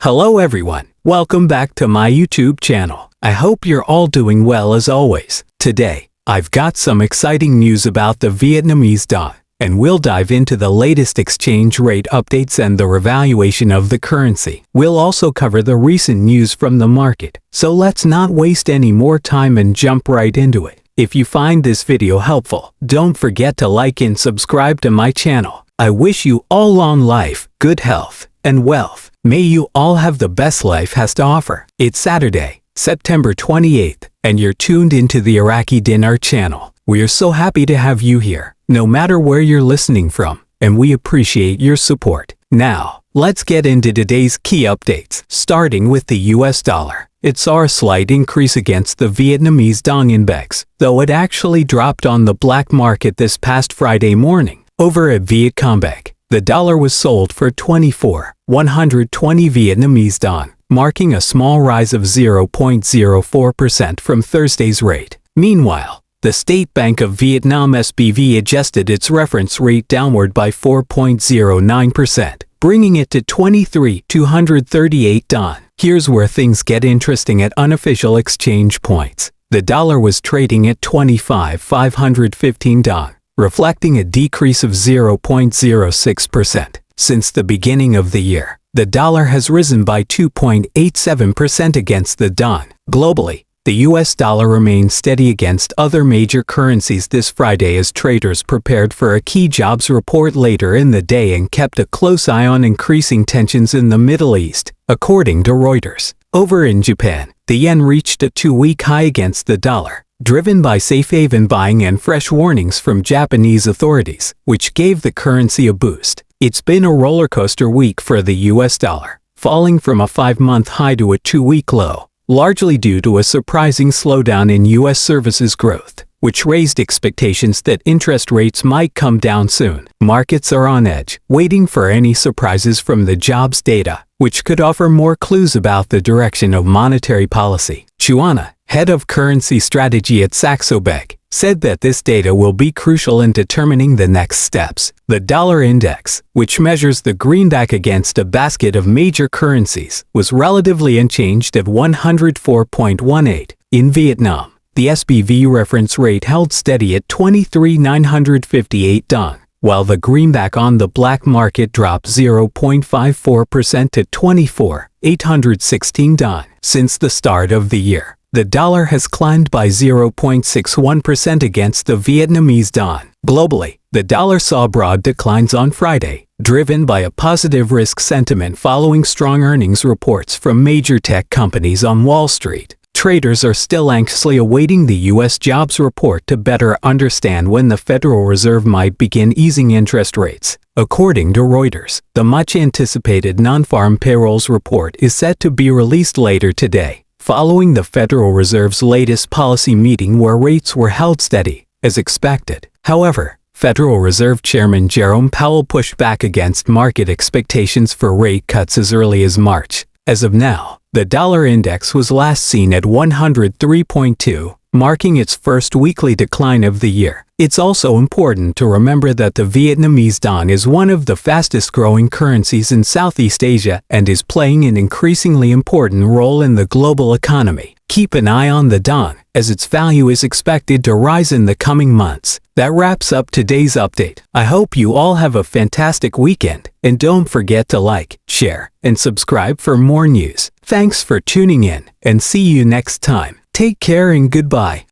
Hello everyone, welcome back to my YouTube channel. I hope you're all doing well as always. Today, I've got some exciting news about the Vietnamese dong, and we'll dive into the latest exchange rate updates and the revaluation of the currency. We'll also cover the recent news from the market, so let's not waste any more time and jump right into it. If you find this video helpful, don't forget to like and subscribe to my channel. I wish you all long life, good health, and wealth. May you all have the best life has to offer. It's Saturday, September 28th, and you're tuned into the Iraqi Dinar channel. We are so happy to have you here, no matter where you're listening from, and we appreciate your support. Now, let's get into today's key updates, starting with the US dollar. It saw a slight increase against the Vietnamese dong index, though it actually dropped on the black market this past Friday morning. Over at Vietcombank, the dollar was sold for 24,120 Vietnamese dong, marking a small rise of 0.04% from Thursday's rate. Meanwhile, the State Bank of Vietnam SBV adjusted its reference rate downward by 4.09%, bringing it to 23,238 dong. Here's where things get interesting at unofficial exchange points. The dollar was trading at 25,515 dong, reflecting a decrease of 0.06%. Since the beginning of the year, the dollar has risen by 2.87% against the dong. Globally, the US dollar remained steady against other major currencies this Friday as traders prepared for a key jobs report later in the day and kept a close eye on increasing tensions in the Middle East, according to Reuters. Over in Japan, the yen reached a two-week high against the dollar, driven by safe haven buying and fresh warnings from Japanese authorities, which gave the currency a boost. It's been a roller coaster week for the US dollar, falling from a 5-month high to a 2-week low, largely due to a surprising slowdown in US services growth, which raised expectations that interest rates might come down soon. Markets are on edge, waiting for any surprises from the jobs data, which could offer more clues about the direction of monetary policy. Chuana, head of currency strategy at Saxo Bank, said that this data will be crucial in determining the next steps. The dollar index, which measures the greenback against a basket of major currencies, was relatively unchanged at 104.18. In Vietnam, the SBV reference rate held steady at 23,958 dong, while the greenback on the black market dropped 0.54% to 24,816 dong. Since the start of the year, the dollar has climbed by 0.61% against the Vietnamese dong. Globally, the dollar saw broad declines on Friday, driven by a positive risk sentiment following strong earnings reports from major tech companies on Wall Street. Traders are still anxiously awaiting the U.S. jobs report to better understand when the Federal Reserve might begin easing interest rates. According to Reuters, the much-anticipated non-farm payrolls report is set to be released later today, following the Federal Reserve's latest policy meeting where rates were held steady, as expected. However, Federal Reserve Chairman Jerome Powell pushed back against market expectations for rate cuts as early as March. As of now, the dollar index was last seen at 103.2, marking its first weekly decline of the year. It's also important to remember that the Vietnamese dong is one of the fastest-growing currencies in Southeast Asia and is playing an increasingly important role in the global economy. Keep an eye on the dong, as its value is expected to rise in the coming months. That wraps up today's update. I hope you all have a fantastic weekend, and don't forget to like, share, and subscribe for more news. Thanks for tuning in, and see you next time. Take care and goodbye.